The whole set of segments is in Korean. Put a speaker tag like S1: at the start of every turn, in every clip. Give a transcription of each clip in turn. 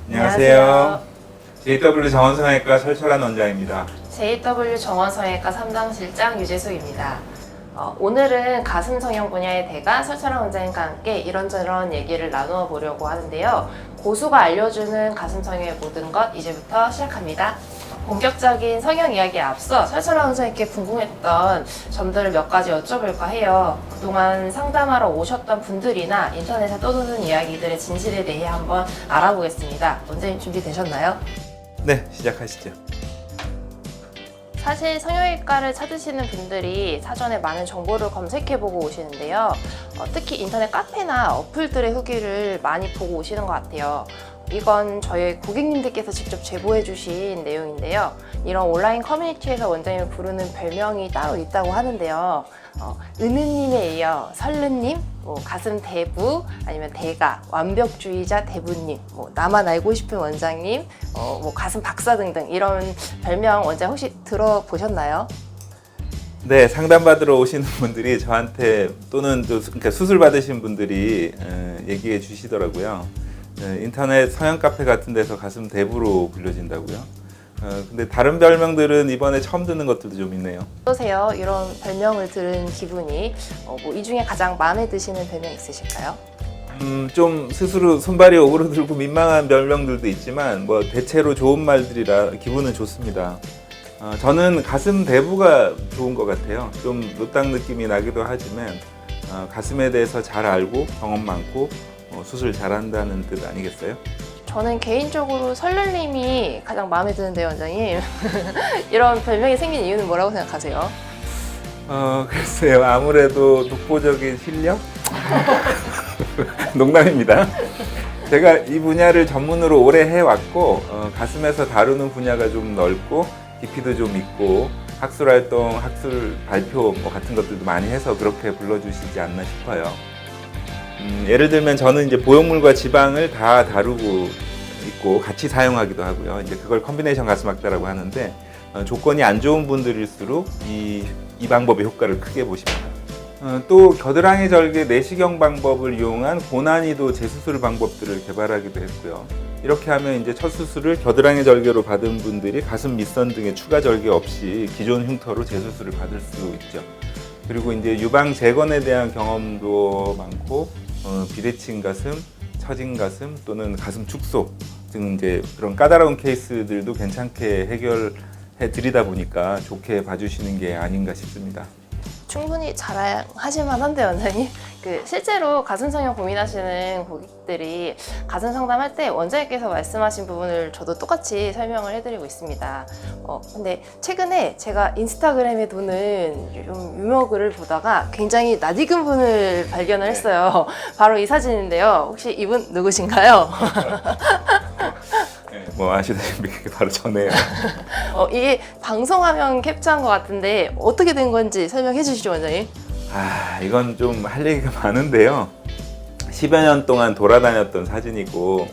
S1: 안녕하세요. JW 정원성형외과 설철환 원장입니다.
S2: JW 정원성형외과 3당 실장 유재숙입니다. 오늘은 가슴 성형 분야의 대가 설철환 원장님과 함께 이런저런 얘기를 나누어 보려고 하는데요. 고수가 알려주는 가슴 성형의 모든 것 이제부터 시작합니다. 본격적인 성형 이야기에 앞서 설철환 원장님께 궁금했던 점들을 몇 가지 여쭤볼까 해요. 그동안 상담하러 오셨던 분들이나 인터넷에 떠도는 이야기들의 진실에 대해 한번 알아보겠습니다. 원장님 준비되셨나요?
S1: 네, 시작하시죠.
S2: 사실 성형외과를 찾으시는 분들이 사전에 많은 정보를 검색해보고 오시는데요. 특히 인터넷 카페나 어플들의 후기를 많이 보고 오시는 것 같아요. 이건 저희 고객님들께서 직접 제보해주신 내용인데요. 이런 온라인 커뮤니티에서 원장님을 부르는 별명이 따로 있다고 하는데요. 은은님에 이어 설르님, 가슴 대부, 아니면 대가, 완벽주의자 대부님, 나만 알고 싶은 원장님, 가슴 박사 등등 이런 별명 원장 혹시 들어보셨나요?
S1: 네, 상담받으러 오시는 분들이 저한테 또는 그러니까 수술 받으신 분들이 얘기해 주시더라고요. 인터넷 성형 카페 같은 데서 가슴 대부로 불려진다고요. 근데 다른 별명들은 이번에 처음 듣는 것들도 좀 있네요.
S2: 어떠세요? 이런 별명을 들은 기분이 이 중에 가장 마음에 드시는 별명 있으실까요?
S1: 좀 스스로 손발이 오그라들고 민망한 별명들도 있지만 대체로 좋은 말들이라 기분은 좋습니다. 저는 가슴 대부가 좋은 것 같아요. 좀 노땅 느낌이 나기도 하지만 가슴에 대해서 잘 알고 경험 많고 수술 잘한다는 뜻 아니겠어요?
S2: 저는 개인적으로 설렐님이 가장 마음에 드는데요, 원장님. 이런 별명이 생긴 이유는 뭐라고 생각하세요?
S1: 글쎄요. 아무래도 독보적인 실력? 농담입니다. 제가 이 분야를 전문으로 오래 해왔고 가슴에서 다루는 분야가 좀 넓고 깊이도 좀 있고 학술 활동, 학술 발표 같은 것들도 많이 해서 그렇게 불러주시지 않나 싶어요. 예를 들면 저는 이제 보형물과 지방을 다 다루고 있고 같이 사용하기도 하고요. 이제 그걸 컨비네이션 가슴학다라고 하는데 조건이 안 좋은 분들일수록 이 방법의 효과를 크게 보십니다. 또 겨드랑이 절개 내시경 방법을 이용한 고난이도 재수술 방법들을 개발하기도 했고요. 이렇게 하면 이제 첫 수술을 겨드랑이 절개로 받은 분들이 가슴 밑선 등의 추가 절개 없이 기존 흉터로 재수술을 받을 수 있죠. 그리고 이제 유방 재건에 대한 경험도 많고 비대칭 가슴, 처진 가슴 또는 가슴 축소 등 이제 그런 까다로운 케이스들도 괜찮게 해결해 드리다 보니까 좋게 봐주시는 게 아닌가 싶습니다.
S2: 충분히 자랑하실만 한데 원장님. 실제로 가슴 성형 고민하시는 고객들이 가슴 상담할 때 원장님께서 말씀하신 부분을 저도 똑같이 설명을 해드리고 있습니다. 근데 최근에 제가 인스타그램에 도는 좀 유머 글을 보다가 굉장히 낯익은 분을 발견을 했어요. 바로 이 사진인데요. 혹시 이분 누구신가요?
S1: 아시다시피 그게 바로 저네요.
S2: 이게 방송화면 캡처한 것 같은데 어떻게 된 건지 설명해 주시죠, 원장님.
S1: 이건 좀 할 얘기가 많은데요. 10여 년 동안 돌아다녔던 사진이고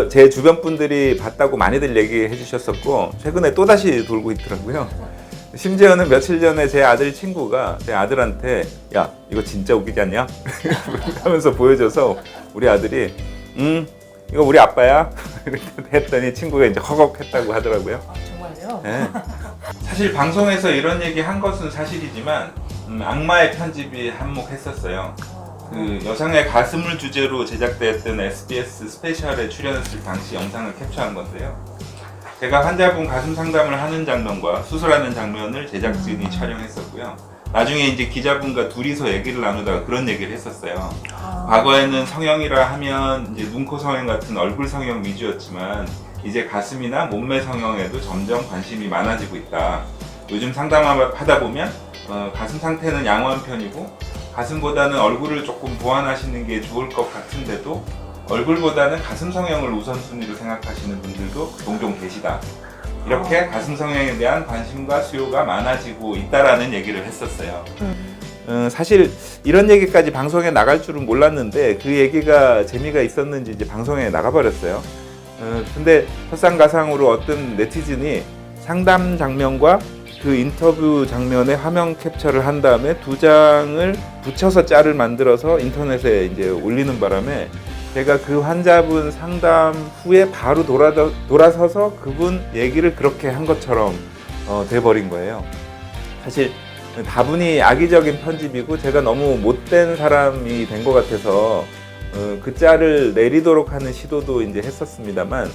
S1: 제 주변 분들이 봤다고 많이들 얘기해 주셨었고 최근에 또다시 돌고 있더라고요. 심지어는 며칠 전에 제 아들 친구가 제 아들한테 야 이거 진짜 웃기지 않냐? 하면서 보여줘서 우리 아들이 이거 우리 아빠야? 했더니 친구가 이제 허걱했다고 하더라고요.
S2: 정말요?
S1: 네. 사실 방송에서 이런 얘기 한 것은 사실이지만 악마의 편집이 한몫했었어요. 그 여성의 가슴을 주제로 제작됐던 SBS 스페셜에 출연했을 당시 영상을 캡처한 건데요. 제가 환자분 가슴 상담을 하는 장면과 수술하는 장면을 제작진이 촬영했었고요. 나중에 이제 기자분과 둘이서 얘기를 나누다가 그런 얘기를 했었어요. 과거에는 성형이라 하면 이제 눈코 성형 같은 얼굴 성형 위주였지만 이제 가슴이나 몸매 성형에도 점점 관심이 많아지고 있다. 요즘 상담하다 보면 가슴 상태는 양호한 편이고 가슴보다는 얼굴을 조금 보완하시는 게 좋을 것 같은데도 얼굴보다는 가슴 성형을 우선순위로 생각하시는 분들도 종종 계시다. 이렇게 가슴 성형에 대한 관심과 수요가 많아지고 있다라는 얘기를 했었어요. 사실 이런 얘기까지 방송에 나갈 줄은 몰랐는데 그 얘기가 재미가 있었는지 이제 방송에 나가버렸어요. 근데 설상가상으로 어떤 네티즌이 상담 장면과 그 인터뷰 장면의 화면 캡처를 한 다음에 두 장을 붙여서 짤을 만들어서 인터넷에 이제 올리는 바람에 제가 그 환자분 상담 후에 바로 돌아서서 그분 얘기를 그렇게 한 것처럼 돼버린 거예요. 사실 다분히 악의적인 편집이고 제가 너무 못된 사람이 된 것 같아서 그 짤을 내리도록 하는 시도도 이제 했었습니다만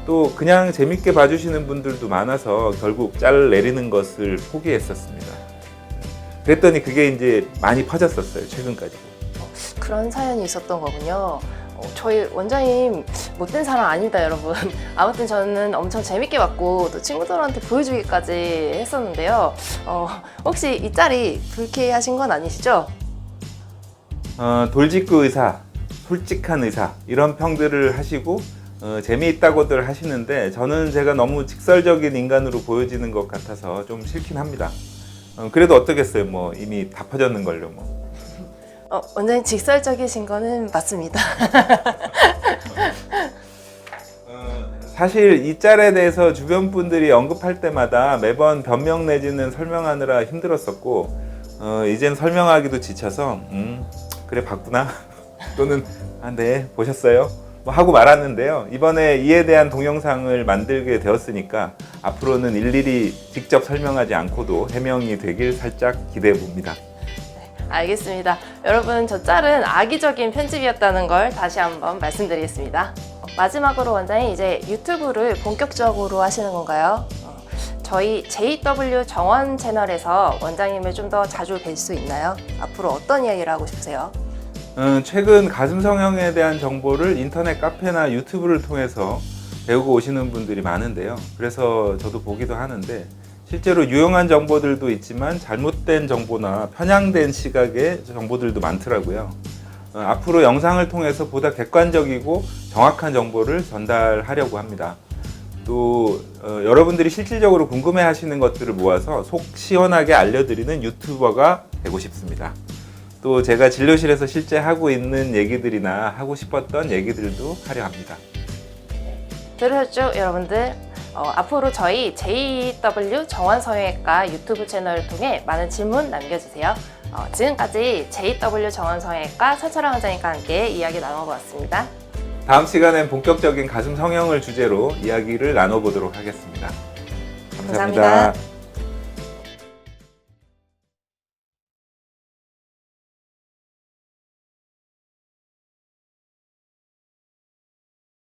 S1: 또 그냥 재밌게 봐주시는 분들도 많아서 결국 짤 내리는 것을 포기했었습니다. 그랬더니 그게 이제 많이 퍼졌었어요, 최근까지.
S2: 그런 사연이 있었던 거군요. 저희 원장님 못된 사람 아닙니다, 여러분. 아무튼 저는 엄청 재밌게 봤고 또 친구들한테 보여주기까지 했었는데요. 혹시 이 짤이 불쾌하신 건 아니시죠?
S1: 돌직구 의사, 솔직한 의사 이런 평들을 하시고 재미있다고들 하시는데 저는 제가 너무 직설적인 인간으로 보여지는 것 같아서 좀 싫긴 합니다. 그래도 어떠겠어요, 뭐 이미 다 퍼졌는 걸로 뭐.
S2: 원장님 직설적이신 거는 맞습니다.
S1: 사실 이 짤에 대해서 주변 분들이 언급할 때마다 매번 변명 내지는 설명하느라 힘들었었고 이젠 설명하기도 지쳐서 그래 봤구나 또는 네 보셨어요 뭐 하고 말았는데요. 이번에 이에 대한 동영상을 만들게 되었으니까 앞으로는 일일이 직접 설명하지 않고도 해명이 되길 살짝 기대해 봅니다.
S2: 알겠습니다. 여러분, 저 짤은 악의적인 편집이었다는 걸 다시 한번 말씀드리겠습니다. 마지막으로 원장님, 이제 유튜브를 본격적으로 하시는 건가요? 저희 JW 정원 채널에서 원장님을 좀 더 자주 뵐 수 있나요? 앞으로 어떤 이야기를 하고 싶으세요?
S1: 최근 가슴 성형에 대한 정보를 인터넷 카페나 유튜브를 통해서 배우고 오시는 분들이 많은데요. 그래서 저도 보기도 하는데 실제로 유용한 정보들도 있지만 잘못된 정보나 편향된 시각의 정보들도 많더라고요. 앞으로 영상을 통해서 보다 객관적이고 정확한 정보를 전달하려고 합니다. 또 여러분들이 실질적으로 궁금해 하시는 것들을 모아서 속 시원하게 알려드리는 유튜버가 되고 싶습니다. 또 제가 진료실에서 실제 하고 있는 얘기들이나 하고 싶었던 얘기들도 하려 합니다.
S2: 들으셨죠, 여러분들? 앞으로 저희 JW 정원성형외과 유튜브 채널을 통해 많은 질문 남겨주세요. 지금까지 JW 정원성형외과 설철아 원장님과 함께 이야기 나눠보았습니다.
S1: 다음 시간엔 본격적인 가슴 성형을 주제로 이야기를 나눠보도록 하겠습니다. 감사합니다.